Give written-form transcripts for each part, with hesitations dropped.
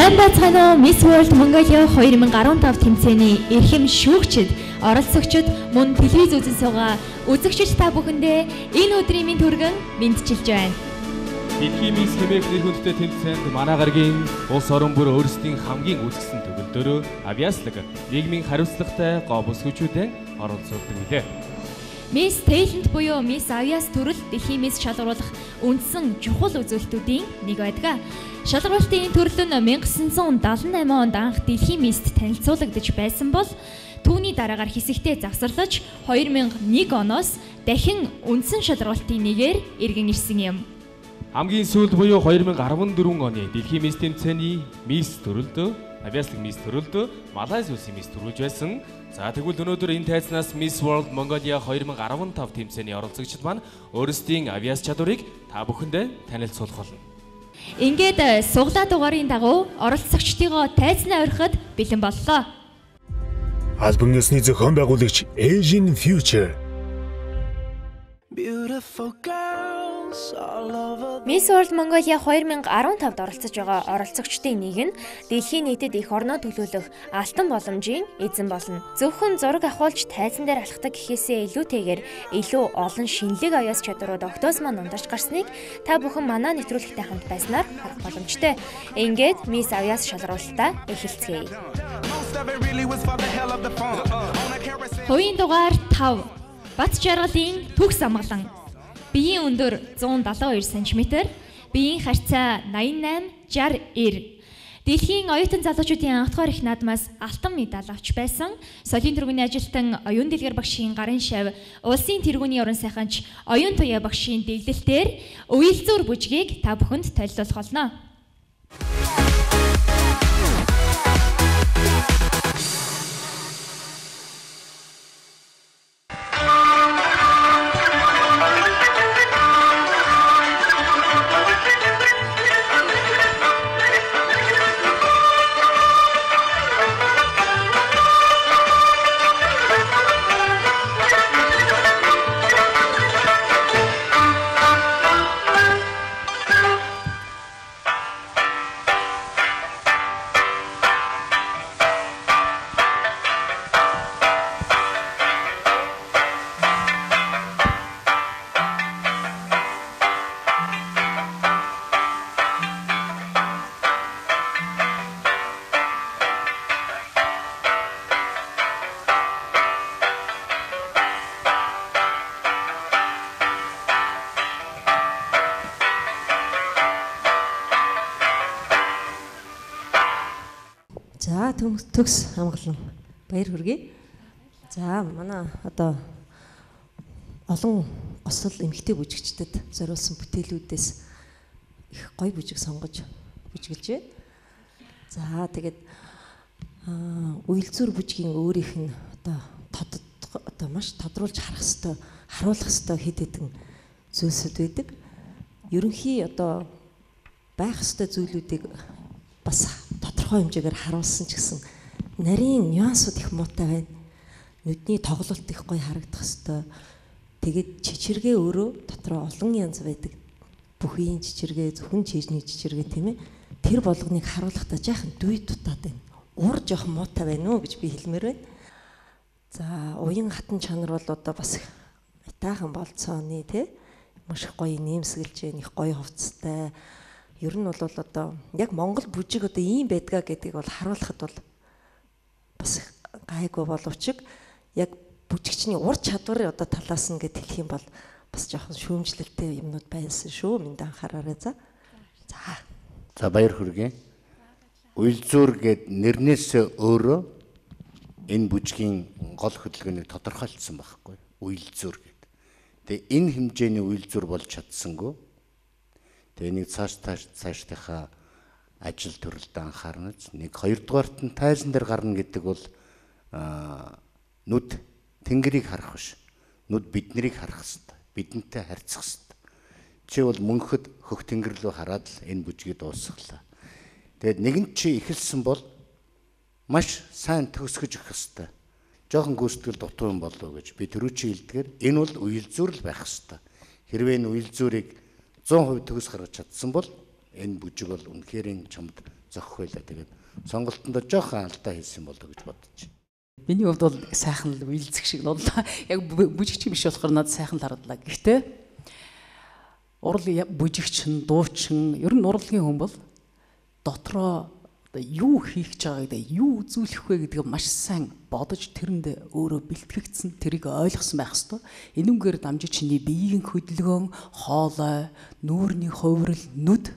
Сайн байцгаана уу Miss World Mongolia 2015 тэмцээний эрхэм шүүгчид, оролцогчид, мөн телевиз үзэн суугаа үзэгчид та бүхэндээ энэ өдрийн минь түргэн мэдчилж байна. Дэлхийн Miss хэмээх нэр хүндтэй тэмцээнд манай гарагийн улс орон бүр өөрсдийн хамгийн үзэсгэлэн төгөлдөөрөө авьяаслаг нийгмийн хариуцлагатай гоо бүсгүйчүүдээ оролцуулдаг билээ. Miss Talent буюу Miss Авьяас төрөл дэлхийн Miss шалгаруулах үндсэн чухал үзүүлэлтүүдийн нэг байдаг. Шалгаруулалтын төрөл нь 1978 онд анх дэлхийн Miss-т танилцуулагдаж байсан бол түүний дараагаар хэсэгтээ завсарлаж 2001 оноос дахин үндсэн шалгаруулалтын нэгээр иргэн ирсэн юм. Хамгийн сүүлд буюу 2014 оны дэлхийн Miss тэмцээний Miss төрөлд авьяаслаг Miss төрөлд Малайз улсын Miss төрүүлж байсан. За тэгвэл өнөөдөр энэ тайзнаас Miss World Mongolia 2015 тэмцээний оролцогчид маань өөрсдийн авьяас чадварыг та бүхэндээ танилцуулах болно. Ингээд суглаа дугаарын дагуу оролцогчдыгоо тайзнаа орхиход бэлэн боллоо. Албан ёсны зохион байгуулагч Asian Future. Miss World Mongolia 2015-д оролцож байгаа оролцогчдын нэг нь дэлхийн нийтэд их орноо төлөөлөх алтан боломжийн эзэн болно. Зөвхөн зураг авахулж тайзан дээр алхдаг гэхээсээ илүүтэйгээр илүү олон шинэлэг авьяас чадварууд октоос маань ундарч гарсныг та бүхэн манай нэвтрүүлэгтэй хамт байснаар харах боломжтой. Ингээд Miss авьяас шалгаруулалтаа эхэлцгээе. Хувийн дугаар 5 Бат жаргалын төгс амгалан. Биеийн өндөр 172 см, биеийн харьцаа 88-60-90. Дэлхийн оюутан залуучуудын анхдугаар их наадмаас алтан медаль авч байсан. Солийн тэргүүний ажилтан оюун дэлгэр багшийн гарын шав, улсын тэргүүний орон сайханч оюун туяа багшийн дэглэлтээр үеэлзүүр бүжгийг та бүхэнд танилцуулах болно. За төгс амгалан баяр хүргэе. За манай одоо олон госол эмэгтэй бүжигчдэд зориулсан бүтээлүүдээс их гоё бүжиг сонгож бүжгэлж байна. За тэгээд үеэлзүүр бүжгийн өөрийнх нь одоо маш тодруулж харуулах хэвээр хэд хэдэн зүйлсүүд байдаг. Ерөнхий одоо байх хэвээр зүйлүүдийг бас тодорхой хэмжээгээр харуулсан ч гэсэн нарийн нюансууд их муутай байна. Нүдний тоглолт их гоё харагдах хэвээр. Тэгээд чичиргээ өөрөө дотроо олон янз байдаг. Бүхий чичиргээ, зөвхөн чижний чичиргээ тийм ээ. Тэр болгоныг харуулахдаа жаахан дүй дутаад байна. Ур жоох муутай байна уу гэж би хэлмээр байна. За уян хатан чанар бол одоо бас метахан болцооны тий маш гоё нэмсгэлж байна, их гоё хувцастай. Ер нь бол одоо яг Монгол бүжиг одоо ийм байдгаа гэдгийг бол харуулахад бол бас гайгүй боловч яг бүжигчний ур чадварын одоо талаас нь гэд хэлэх юм бол бас жоохон шүүмжлэлтэй юмнууд байсан шүү. Минь анхаараарай за. За баяр хүргэе. Уйлзуур гэд нэрнээс өөрөө энэ бүжгийн гол хөдөлгөөнийг тодорхойлсон байхгүй. Уйлзуур гэд. Тэгээ энэ хэмжээний уйлзуур болж чадсангүй. Тэгээ нэг цаашдынхаа ажил төрөлд анхаарнаж нэг хоёрдугаарт нь тайзан дээр гарна гэдэг бол нүд тэнгэрийг харах биш. Нүд биднийг харах хэрэгтэй. Бидэнтэй харьцах хэрэгтэй. Чи бол мөнхөд хөх тэнгэр рүү хараад л энэ бүжгийг дуусгалаа. Тэгээд нэгэн чи эхэлсэн бол маш сайн төгсгөж өгөх хэрэгтэй. Жохон гүйцэтгэл дутуу юм болов гэж би түрүү чи хэлдгээр энэ бол уялзуур л байх хэрэгтэй. Хэрвээ энэ уялзуурыг 100% төгс гаргаж чадсан бол энэ бүжиг бол үнэхээр чамд зохих байлаа. Тэгээд сонголтондоо жоохон алдаа хийсэн болоо гэж бодож байна. Миний хувьд бол сайхан л үйлцэх шиг бол яг бүжигч биш болохоор надад сайхан л харагдлаа. Гэхдээ урал бүжигч, дуучин, ер нь урлагийн хүн бол дотроо юу хийх гэж байгааг юу үзүүлэх вэ гэдгийг маш сайн бодож тэрэнд өөрөө бэлтгэгдсэн, тэрийг ойлгосон байх ёстой. Энүүгээр дамжиж чиний биеийн хөдөлгөөн, хоолой, нүүрний хувирал, нүд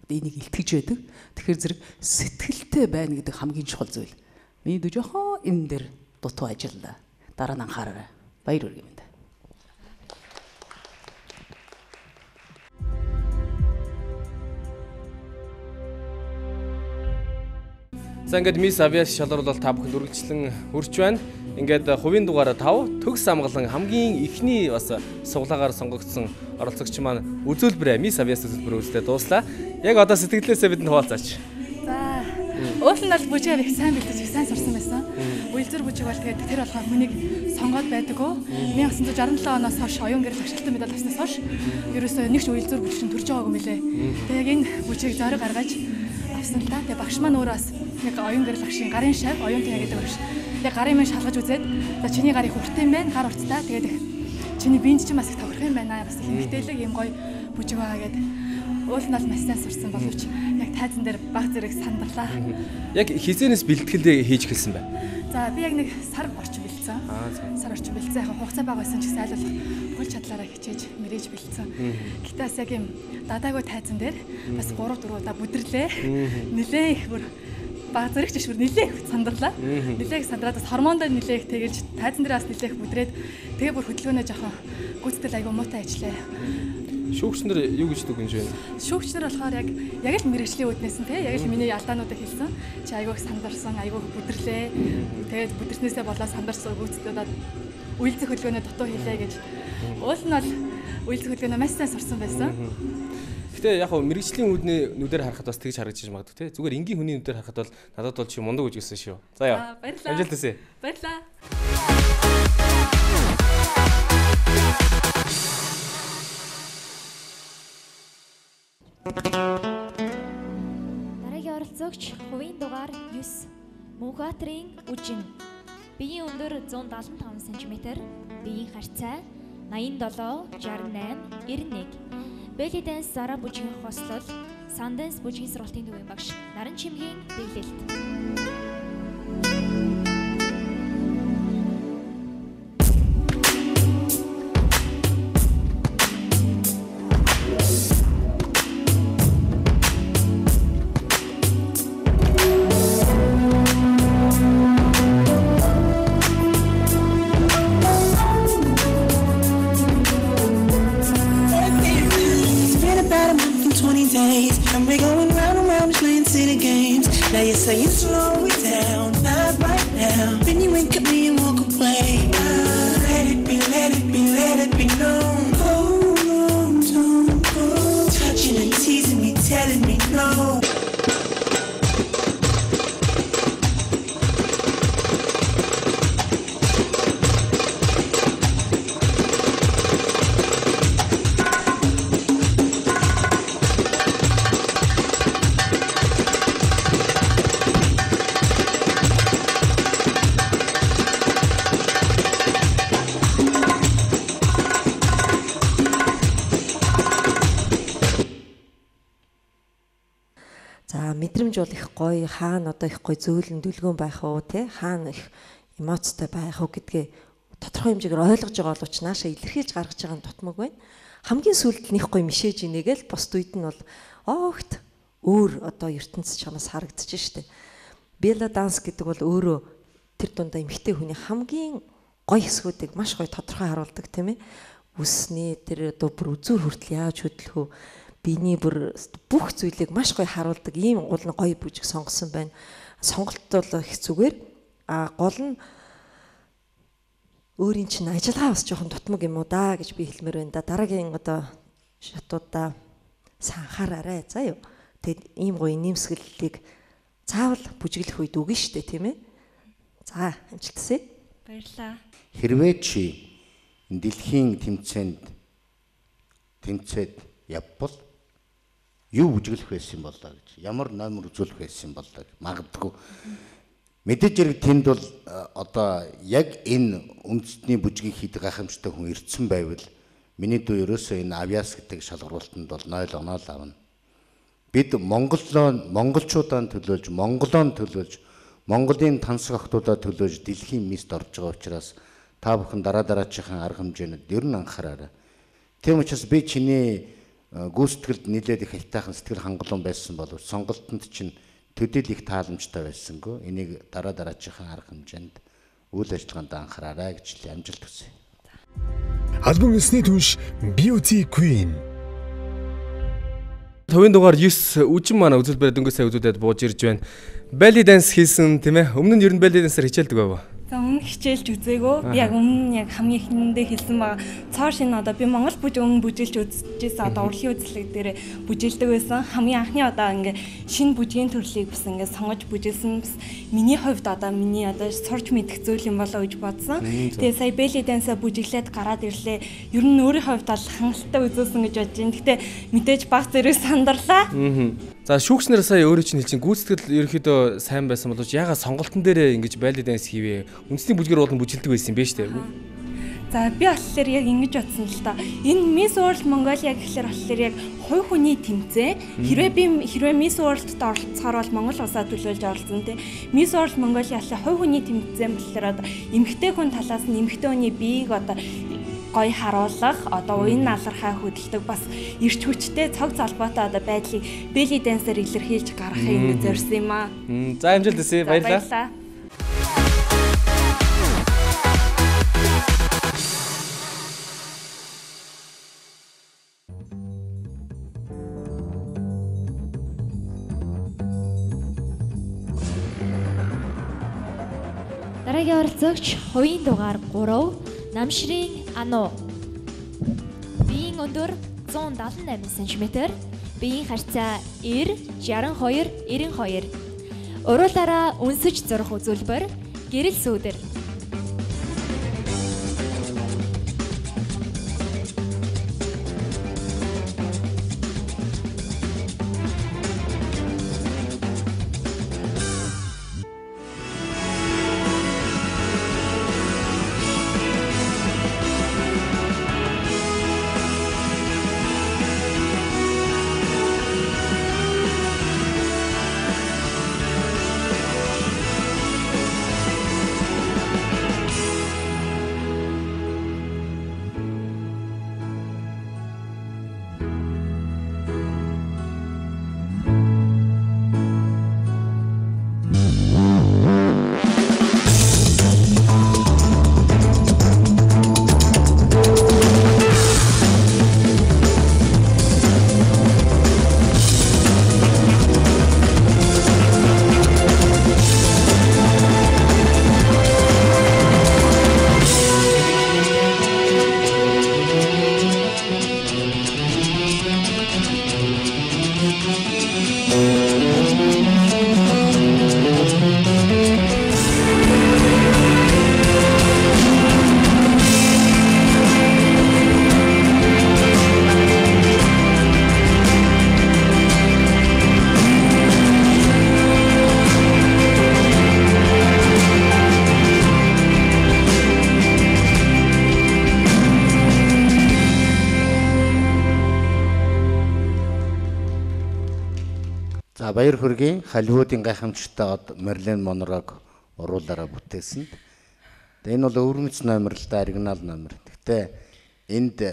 энийг илтгэж байдаг. Тэгэхээр зэрэг сэтгэлтэй байна гэдэг хамгийн чухал зүйл. Миний дүү жоохон энэ дээр дутуу ажиллаа. Дараа нь анхаараарай. Баяр хүргэе минь. За ингээд Miss Avias шалрал бол та бүхэнд үргэлжлэн хүрч байна. Ингээд хувийн дугаараа 5 төгс амгалан хамгийн ихний бас суглагаар сонгогдсон оролцогч маань үзүүлбэрээ Miss Avias үзүүлбэр үзлээ дууслаа. Яг одоо сэтгэлээсээ бидэнд хуваалцаач. За уул нь бол бүжиг их сайн бэлдэж их сайн сурсан байсан. Үйлзүр бүжиг бол тэгээд тэр болгоо хүнийг сонгоод байдаггүй. 1967 оноос хойш оюун гэрэл агшилтан медаль авснаас хойш ерөөсөө нэг ч үйлзүр бүжигчин төрж байгаагүй мөлий. Тэгээд яг энэ бүжиг зориг гаргаж авсан л та. Тэгээд багш маань өөрөө бас яг оюун гэрэл агшийн гарын шав, оюун тэнэ гэдэг багш. Яг гарын минь шалгаж үзээд за чиний гар их урттай юм байна, гар урттай. Тэгээд чиний биенд ч бас их тохирох юм байна. Бас их эмгтээлэг юм гоё бүжиг байгаа гэдэг. Уул нь бол маш сайн сурсан боловч яг тайзан дээр баг зэрэг сандлаа. Яг хизэнээс бэлтгэлээ хийж эхэлсэн бай. За би яг нэг сар орчим бэлдсэн. Сар орчим бэлдсэн. Яг хугацаа бага байсан ч гэсэн айлуулах бүхэл чадлаараа хичээж мэрэж бэлдсэн. Гэтэ бас яг юм дадаагүй тайзан дээр бас 3 4 удаа бүдэрлээ. Нилээ их бүр баг зэрэг ч бүр нилээ их сандарлаа. Нилээ их сандраад бас хормондоо нилээ их тэгэлж тайзан дээр бас нилээ их бүдрээд тэгээ бүр хөдөлгөөнөө жоохон гүйцэтгэл аягүй муутай ажиллаа. Шүүгчнэр юу гэж дүгнэж байна? Шүүгчнэр болохоор яг л мэрэгжлийн үүднээс нь яг л миний алдаануудыг хэлсэн. Чи айгүйх сандарсан, айгүйх бүдэрлээ. Тэгээд бүдэрснээсээ болоо сандарсан гүйцэтгүүлээд үйлдэх хөдөлгөөнөө дутуу хийлээ гэж. Уул нь бол үйлдэх хөдөлгөөнөө маш сайн сурсан байсан. Гэтэ яг хөө мэрэгжлийн нүдээр харахад бас тэгж харагдаж магадгүй те. Зүгээр энгийн хүний нүдээр харахад бол надад бол чи мундаг гэж гисэн шүү. За яа. Амжилт хүсье. Баярлалаа. Дараагийн оролцогч хувийн дугаар 9 Мөнхбаатарын Үжин. Биеийн өндөр 175 см, биеийн харьцаа 87, 68, 91. Belly dance Sara бүжгийн хослол, Sundance бүжгийн сургалтын төвийн багш Наран Чимгийн дэглэлт. Now you say you slow it down, not right now. Then you wink at me and walk away. Let it be, let it be, let it be known. Oh, no, don't go. Touching and teasing me, telling me no. Мэдрэмж бол их гоё, хаана одоо их гоё зөөлөн дүлгөөн байх уу те, хаана их эмоцтой байх уу гэдгээ тодорхой хэмжээгээр ойлгож байгаа боловч наашаа илэрхийлж гаргаж байгаа нь дутмаг байна. Хамгийн сүүлд нь их гоё мишэж инээгээл бос үед нь бол огт өөр одоо ертөнцийн чамаас харагдаж штэ. Белла данс гэдэг бол өөрөө тэр дундаа эмэгтэй хүний хамгийн гоё хэсгүүдийг маш гоё тодорхой харуулдаг тийм ээ. Үсний тэр одоо бүр үзүүр хүртэл яаж хөдлөх үү, биений бүр бүх зүйлийг маш гоё харуулдаг ийм гол нь гоё бүжиг сонгосон байна. Сонголт бол их зүгээр. Гол нь өөрийн чинь ажиллагаа бас жоохон дутмаг юм уу да гэж би хэлмээр байна да. Дараагийн одоо шатуудаа санхаараарай. За юу. Тэгэд ийм гоё нэмсгэллийг заавал бүжиглэх үед үгэн штэ тийм ээ. За амжилтсэ. Баярлалаа. Хэрвээ чи дэлхийн тэмцээнд явбал юу бүжиглэх байсан болоо гэж. Ямар номер үзүүлэх байсан болоо магадгүй. Мэдээж хэрэг тэнд бол одоо яг энэ үндэсний бүжгийг хийдэг гайхамшигтай хүн ирдсэн байвал миний дүү ерөөсөө энэ авиас гэдэг шалгуултанд бол 0 оноо л авна. Бид монголчуудаа төлөөлж, монголоон төлөөлж, Монголын тансаг охтуудаа төлөөлж дэлхийн мист орж байгаа учраас та бүхэн дараачихын арга хэмжээнд ер нь анхаараарай. Тийм учраас би чиний гүйцэтгэлд нэлээд их хайтайхан сэтгэл хангалуун байсан боловч сонголтонд чинь төдийл их тааламжтай байсангүй. Энийг дараачихын арга хэмжээнд үйл ажиллагаанд анхаараарай гэж амжилт хүсье. Альбом эсний түнш Beauty Queen. Төвийн дугаар 9 үжин манай үзүүлбэр дөнгөж сая үзүүлээд бууж ирж байна. Belly dance хийсэн тийм ээ. Өмнө нь ер нь belly dance-аар хичээлдэг байв. За өмнө хичээлж үзээгөө. Би яг өмнө яг хамгийн ихэндээ хэлсэн байгаа. Цоор шинэ одоо би Монгол бүжиг өмнө бүжиглж үзчихсэн. Одоо урлагийн үзлэг дээр бүжиглдэг байсан. Хамгийн анхны одоо ингээ шинэ бүжгийн төрлийг бас ингээ сонгож бүжиглсэн. Миний хувьд одоо миний одоо сурч мэдэх зүйл юм болоо гэж бодсон. Тэгээ сая belly dance-а бүжиглээд гараад ирлээ. Ер нь өөрийн хувьд бол хангалттай үзүүлсэн гэж бодож байна. Гэтэ мэдээж баг зэрэг сандарлаа. За шүүгчнэр сая өөрөө чинь хэлсэн гүйцэтгэл ерөөхдөө сайн байсан боловч ягаад сонголтон дээрээ ингэж belly dance хийвэ? Үндэсний бүжгээр болон бүжиглдэг байсан юм байна шүү дээ. За би болохоор яг ингэж бодсон л та. Энэ Miss World Mongolia гэхэлэр болохоор яг хувь хүний тэмцээн. Хэрвээ Miss World-д оролцохоор бол Монгол улсаа төлөөлж оролцсон тийм. Miss World Mongolia болохоор хувь хүний тэмцээн болохоор одоо эмэгтэй хүн талаас нь эмэгтэй хүний биеийг одоо гоё харуулах, одоо уян налархаа хөдөлдөг бас эрч хүчтэй цог залбаатай одоо байдлыг belly dance-аар илэрхийлж гаргахыг зорьсон юм аа. За амжилт хүсье. Баярлалаа. Дараагийн оролцогч хувийн дугаар 3 Намшрын Ану. Биеийн өндөр 178 см, биеийн харьцаа 90, 62, 92. Уруулаараа үнсэж зурх үзүүлбэр, гэрэл сүүдэр. Баяр хүргэе. Холливуудын гайхамшигтай од Мерлин Монрог уруулаараа бүтээсэн. Энэ бол өвөрмөц номер л да, оригинал номер. Гэхдээ энд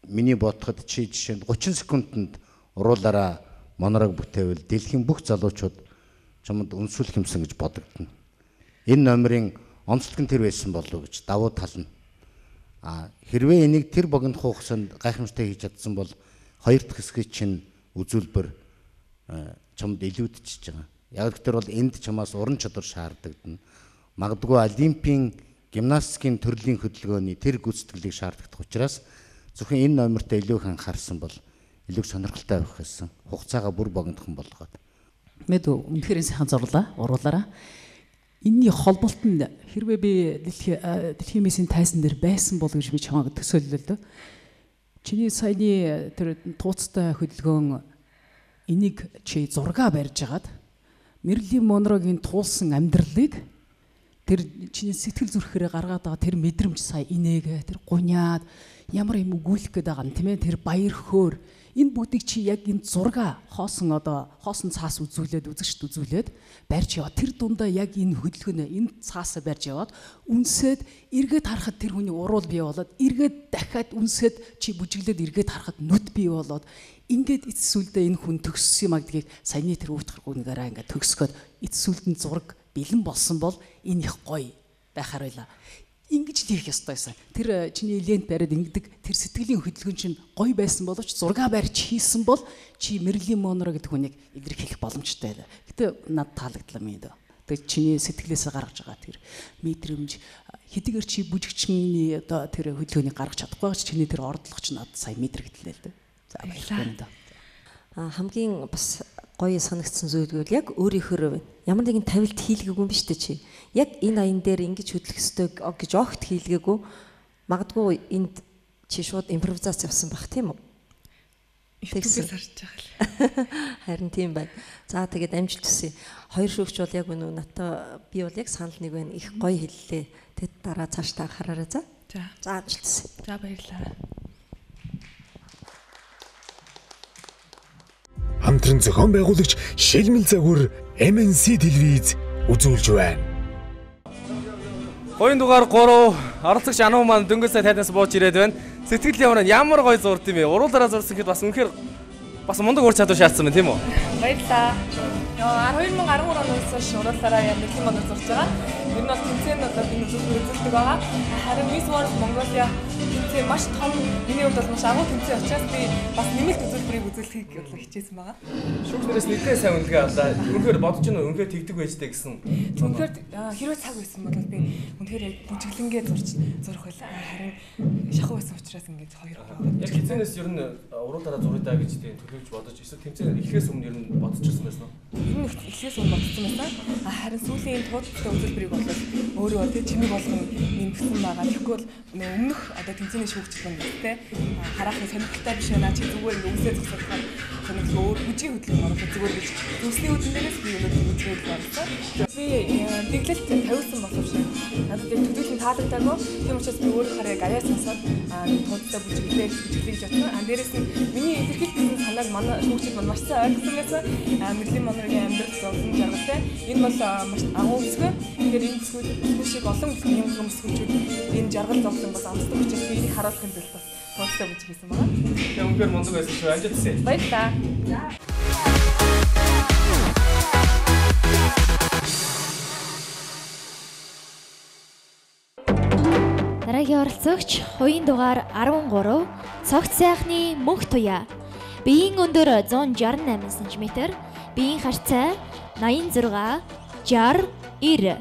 миний бодоход чи жишээнд 30 секундэд уруулаараа Монрог бүтээвэл дэлхийн бүх залуучууд чамд өнсүүлэх юмсан гэж бодогдно. Энэ номерын онцлог нь тэр байсан болов уу гэж давуу тал нь. Хэрвээ энийг тэр богино хугацаанд гайхамшигтай хийж чадсан бол хоёр дахь хэсгийг чинь үзүүлбэр чамд илүүдчихэж байгаа. Яг гэвтэр бол энд чамаас уран чадвар шаардагдана. Магадгүй олимпийн гимнастикийн төрлийн хөдөлгөөний тэр гүйцэтгэлийг шаарддаг учраас зөвхөн энэ номерт илүү их анхаарсан бол илүү сонирхолтой байх гэсэн. Хугацаагаа бүр богинохон болгоод. Мэд үнэхээр сайхан зурлаа, уруулаараа. Энэний холболт нь хэрвээ би дэлхийн мисийн тайзан дээр байсан бол гэж би чамайг төсөөллөө л дөө. Чиний саяны тэр тууцтай хөдөлгөөн энийг чи зургаа барьж агаад Мэрилин Монрогийн туулсан амьдралыг тэр чиний сэтгэл зүрхээрээ гаргаад байгаа тэр мэдрэмж сая инээгээ тэр гуниад ямар юм өгүүлэх гээд байгаа юм тийм ээ тэр баяр хөөр энэ бүгдийг чи яг энэ зурга хоосон цаас үзүүлээд барьж яваа тэр дундаа яг энэ хөдөлгөөнө энэ цаасаа барьж яваад үнсээд эргээд харахад тэр хүний уруул бий болоод эргээд дахиад үнсээд чи бүжиглээд эргээд харахад нүд бий болоод ингээд эцсүүлдээ энэ хүн төгссөн юм а гэдгийг саяны тэр өвт гаргууныгаараа ингээд төгсгөөд эцсүүлд нь зураг бэлэн болсон бол энэ их гоё байхаар байла. Ингэж хийх ёстой байсан. Тэр чиний лент бариад ингэдэг тэр сэтгэлийн хөдөлгөөн чинь гоё байсан боловч зургаа барьж хийсэн бол чи Мэрилин Монро гэдэг хүнийг илэрхийлэх боломжтой байлаа. Гэтэ над таалагдлаа минь дөө. Тэгээ чиний сэтгэлээсээ гаргаж байгаа тэр мэдрэмж хэдийгээр чи бүжигчний одоо тэр хөдөлгөөнийг гаргаж чадахгүй ч чиний тэр ордлогч надад сая мэдрэгдлээ л дээ. За баярлалаа. Хамгийн бас гоё санагдсан зүйл гэвэл яг өөрийнхөө ямар нэгэн тавилт хийлгээгүй юм биш үү чи. Яг энэ аян дээр ингэж хөдлөх ёстой гэж огт хийлгээгүй. Магадгүй энд чи шууд импровизац явсан байх тийм үү? Тэгээс харж байгаа л. Харин тийм байна. За тэгээд амжилт хүсье. Хоёр шүүгч бол яг үнэ натаа би бол яг санал нэг байна. Их гоё хэллээ. Тэд дараа цааш та хараарай за. За амжилт хүсье. За баярлалаа. Хамтран зохион байгуулагч Шилмэл Загвар MNC телевиз үзүүлж байна. Хоёрын дугаар 3 оролцогч Ануу маань дөнгөж сая тайднаас бууж ирээд байна. Сэтгэл ямар гоё зурд юм бэ? Уруулаараа зурсан гэхэд бас үнэхээр бас мундаг ур чадвар шаардсан байна тийм үү? Баярлалаа. 2013 оноос хойш уруулаараа Мэрилин Монро зурж байгаа. Энэ бол тэмцээнд бол би үзүүлдэг байгаа. Харин Miss World Mongolia тэмцээн маш том миний хувьд бол маш агуу тэмцээн учраас би бас нэмэлт үзүүлбэрийг үзүүлэхийг бодлоо хичээсэн байгаа. Шүүгчнээс нэгдээ сайн үнэлгээ авлаа. Үнэхээр бодож байна уу? Үнэхээр тэгдэг байжтэй гэсэн. Үнэхээр хэрвээ цаг байсан бол би үнэхээр бүжиглэнгээ зурх байлаа. Харин шахуу байсан учраас ингэж хоёр байгаа. Яг хизэнээс ер нь уруулаараа зуръя даа гэж тийм төлөвлөж бодож эсвэл тэмцээн эхлээс өмнө ер нь бодчихсон байсан уу? Энэ эхлээс өмнө бодсон байсан. Харин сүүлийн туудтай үзүүлбэрийг бол өөрөө тэг чимиг болгон нэмсэн байгаа. Тэгэхгүй бол өмнөх одоо тэмцээний шүүгчд байна гэдэг харах сонирхолтой биш байна. Чи зүгээр үсээ зогсоохоор сонирхол өөр бүжгийн хөдөлгөөн оруулах зүгээр гэж төслийн үдэн дээрээс би өнөөдөр үзээд байна. Би дэглэлт тавьсан боловч надад яг төдийлөн таалагдаагүй. Тийм учраас би өөрөө хараа гаяа сонсоод туудтай бүжиглээ гэж бодсон. Дээрээс нь миний илэрхийлсэн санааг манай шүүгчд маань маш сайн ойлгосон байсан. Мэрилин Монрогийн амьдрал зовлон жаргалтай. Энэ бол маш агуу хэсэг. Тэгэхээр энэ хэсгүүд шиг олон юм хүмүүсүүд энэ жаргал зовлон бас амсдаг учраас би энийг харуулахын тулд бас туудтай бүжиглсэн байгаа. Тэгээ үнэхээр мундаг байсан шүү. Амжилт хүсье. Баярлалаа. Дараагийн оролцогч хувийн дугаар 13 цогц сайхны мөнх туяа. Биеийн өндөр 168 см, биеийн харьцаа 86, 60, 90.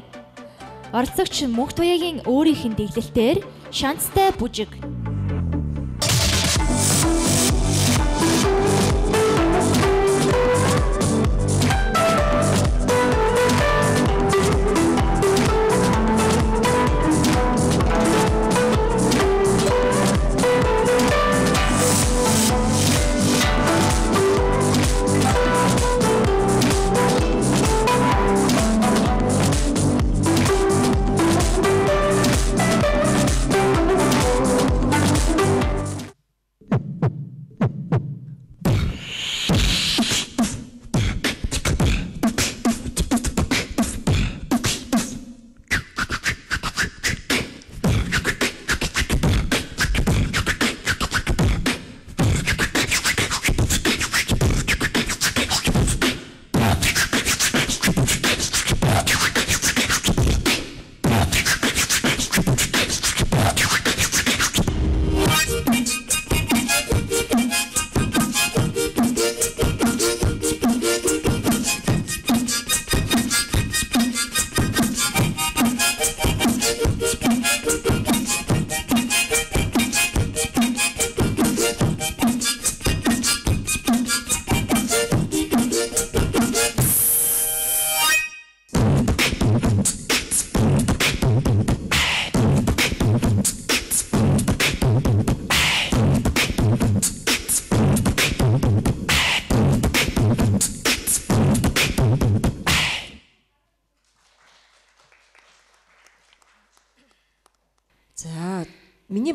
Оролцогч мөнх туяагийн өөрийнх нь дэглэлтээр шанцтай бүжиг.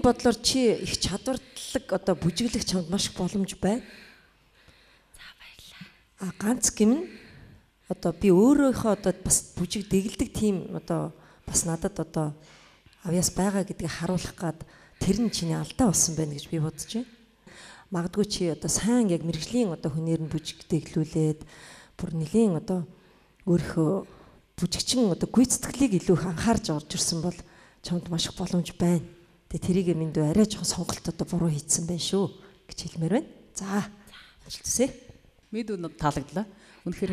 бодлоор чи их чадварлаг одоо бүжиглэх чамд маш их боломж байна. За баярлалаа. Ганц гэмн одоо би өөрөөхөө одоо бас бүжиг дэглэдэг тийм одоо бас надад одоо авьяас байгаа гэдгийг харуулах гад тэр нь чиний алдаа болсон байна гэж би бодож байна. Магадгүй чи одоо сайн яг мэрэгжлийн одоо хүнээр нь бүжиг дэглүүлээд бүр нэлийн одоо өөрийнхөө бүжигчин одоо гүйцэтгэлийг илүү их анхаарж орж ирсэн бол чамд маш их боломж байна. Тэгээ тэрийг минь арай жоохон сонголт одоо буруу хийцэн байна шүү гэж хэлмээр байна. За амжилтсэ. Мэд өнөд таалагдлаа. Үнэхээр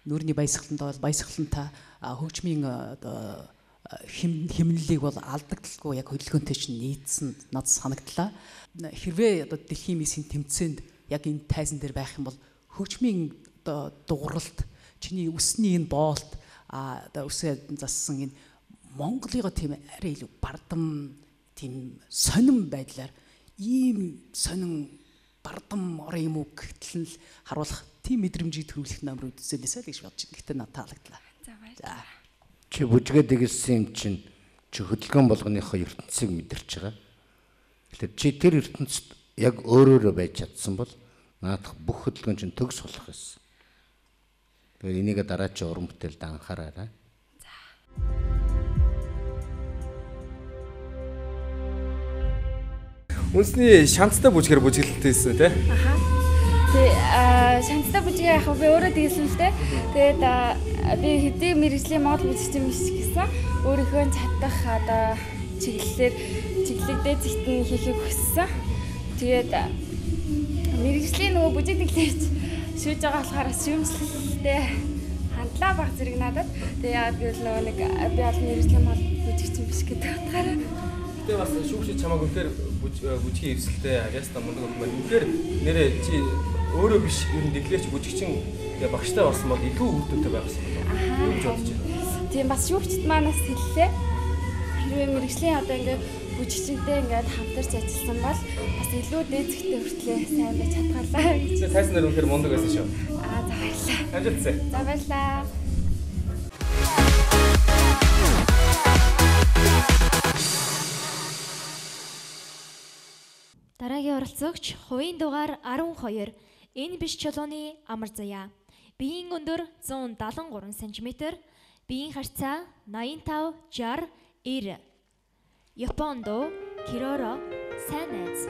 нүрийн баясгалантаа бол баясгалантаа хөгжмийн одоо химнэлийг бол алдагдaltaгүй яг хөдөлгөөнтэй чинь нийцсэн над санагдлаа. Хэрвээ одоо дэлхийн мисийн тэмцээнд яг энэ тайзан дээр байх юм бол хөгжмийн одоо дууралт чиний өсний энэ боолт одоо өсөө зассан энэ Монголыгоо тийм арай илүү бардам тийм сонин байдлаар ийм сонин бардам орон юм уу гэтэл харуулах тийм мэдрэмжийг төрүүлэх номер үзүүлээсэй л гэж бодож байна. Гэтэ надад таалагдлаа. За баярлалаа. Чи бүжгээд игэлсэн юм чинь чи хөдөлгөөн болгоныхоо ертөнцийг мэдэрч байгаа. Тэгэхээр чи тэр ертөнцид яг өөрөөрөө байж чадсан бол наадах бүх хөдөлгөөн чинь төгс болох байсан. Тэгэхээр энийг дараачийн уран бүтээлд анхаараарай. За. Үнсний шанцтай бүжгээр бүжиглэлтэйсэн тий? Аха. Тэгээ шанцтай бүжгээ яг би өөрөө дэглэсэн л дээ. Тэгээд би хэдий мэрэгжлийн Монгол бүжигчин биш гэсэн өөрийнхөө чадах одоо чиглэлээр дээд зэгтэн хийхийг хүссэн. Тэгээд мэрэгжлийн нөгөө бүжиг дэглэж шүүж байгаа болохоор шүүмжлэлтэй хандлаа баг зэрэг надад. Тэгээ яагаад гэвэл нөгөө нэг би бол мэрэгжлийн Монгол бүжигчин биш гэдэг утгаараа. Гэтэ бас шүүгч чамааг үнээр бүжгийн эвсэлтэй авьяастай мундаг юм байна. Үнээр нэрээ чи өөрөө биш ер нь дэглээч бүжигчин багштай болсон бол илүү үүдтэй байгасан байна. Юу гэж бодож байна? Тийм бас шүүгчд манаас хэллээ. Хэрвээ мэрэгжлийн одоо ингээд бүжигчинтэй ингээд хамтарч ажилласан бол бас илүү дээзэгтэй хүртлээ сайн байж чадгалаа гэж. Тайсан дээр үнээр мундаг байсан шүү. За баярлалаа. Амжилтсэ. За баярлалаа. Дараагийн оролцогч хувийн дугаар 12 энэ биш чулууны амар заяа. Биеийн өндөр 173 см, биеийн харьцаа 85, 60, 90. Япондо Кироро сайн найз.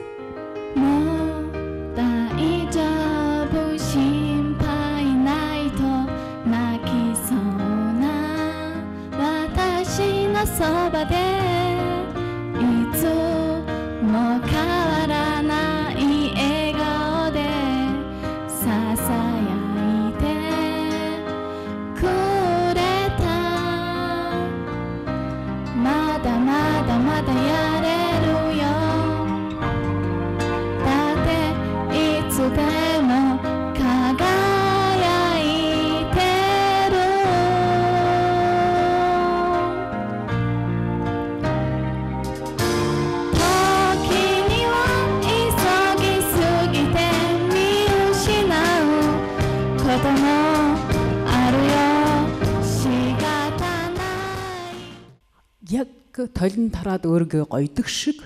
Толин тараад өөргөө гойдог шиг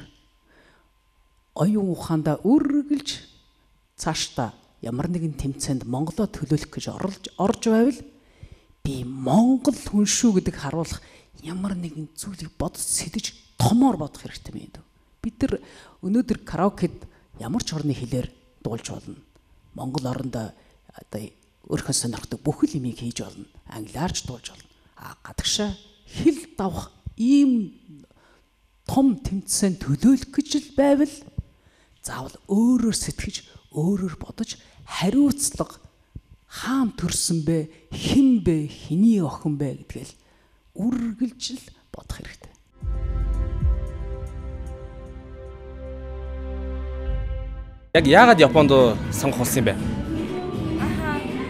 оюун ухаандаа үргэлж цаашдаа ямар нэгэн тэмцээнд Монголоо төлөөлөх гэж орж байвал би Монгол хүн шүү гэдэг харуулах ямар нэгэн зүйлийг бодож сэтэж томоор бодох хэрэгтэй юм. Бид нар өнөөдөр караокед ямар ч орны хэлээр дуулж болно. Монгол орондоо одоо өөрхөн сонирхдаг бүх юмыг хийж болно. Англиарч дуулж болно. Гадагшаа хэл давах ийм том тэмцээнд төлөөлөх гэж л байвал заавал өөрөөр сэтгэж өөрөөр бодож хариуцлага хаан төрсөн бэ, хэн бэ, хэний охин бэ гэдгээл үргэлж л бодох хэрэгтэй. Яг яагаад Японд сонгох болсон юм бэ?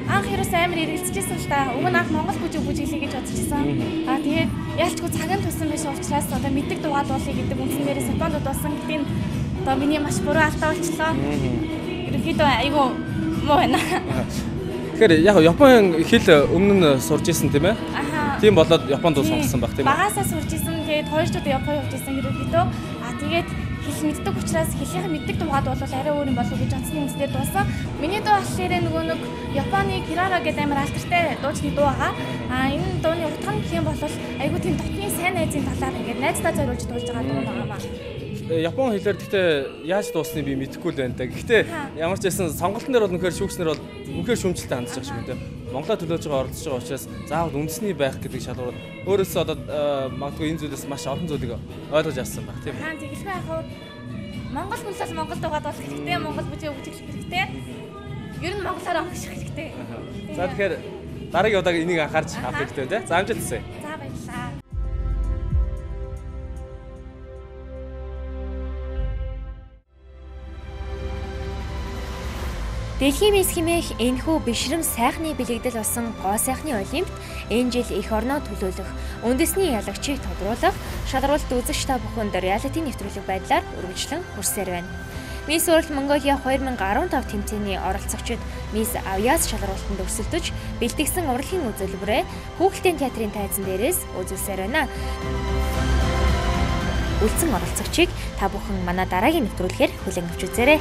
Анх хэрэг амар эргэлзчихсэн л та. Өмнө анх Монгол бүжиглэе гэж бодчихсон. Тэгээд ялчгүй цагаан тусан биш учраас одоо мэддэг дугаа дуулъя гэдэг үндснээрээ Японд дуусан гэдэг нь одоо миний маш буруу алдаа болчихлоо. Ерөнхийдөө айгүй муу байна. Тэгэхээр яг Япон хэл өмнө нь сурж исэн тийм ээ? Тийм болоод Японд сонгосон баг тийм ээ? Багасаа сурж исэн. Тэгээд 2 жил Японд явж исэн ерөнхийдөө. Тэгээд хэл мэддэг учраас хэлийг мэддэг дуугаад бол арай өөр юм болов уу гэж бодсон юм зүтэй дуусан. Миний дуу болохоор нөгөө нэг Японы Kirara гэдэг амар алдартай дуучны дуу байгаа. Энэ дууны утга нь гэх юм бол айгуу тийм дотны сайн найзын талаар ингээд найздаа зориулж дуулж байгаа дуу байгаа маа. Япон хэлээр гэхдээ яаж дуусныг би мэдэхгүй л байна та. Гэхдээ ямар ч байсан сонголтын дээр бол үнэхээр шүүгчнэр бол үнэхээр шүүмжлэлтэй хандж байгаа шүү дээ. Монголоо төлөөж байгаа оролцож байгаа учраас заавал үндэсний байх гэдэг шалгуур өөрөөсөө одоо магадгүй энэ зүйлээс маш олон зүйлийг ойлгож авсан баг тийм үү? Тэгэлгүй яг хав Монгол хүн л Монгол дуугаад болох хэрэгтэй, Монгол бүжиг бүжиглэх хэрэгтэй. Ер нь монголоор авах хэрэгтэй. За тэгэхээр дараагийн удаа энийг анхаарч авах хэрэгтэй тийм. За амжилт хүсье. За баярлалаа. Дэлхийн мис хэмээх энэхүү бишрэм сайхны бэлэгдэл болсон гоо сайхны олимпиад энэ жил эх орноо төлөөлөх, үндэсний ялагчийг тодруулах, шалралт үзэгч та бүхэнд реалити нэвтрүүлэг байдлаар үргэлжлэн хүрсээр байна. Miss World Mongolia 2015 тэмцээний оролцогчид Miss Avias шалралтанд өрсөлдөж, бэлтгэсэн урлагийн үзүүлбэрээ Хүүхэлдэйн театрын тайзан дээрээс үзүүлсээр байна. Үлдсэн оролцогчийг та бүхэн манай дараагийн нэвтрүүлгээр хүлээн авч үзээрэй.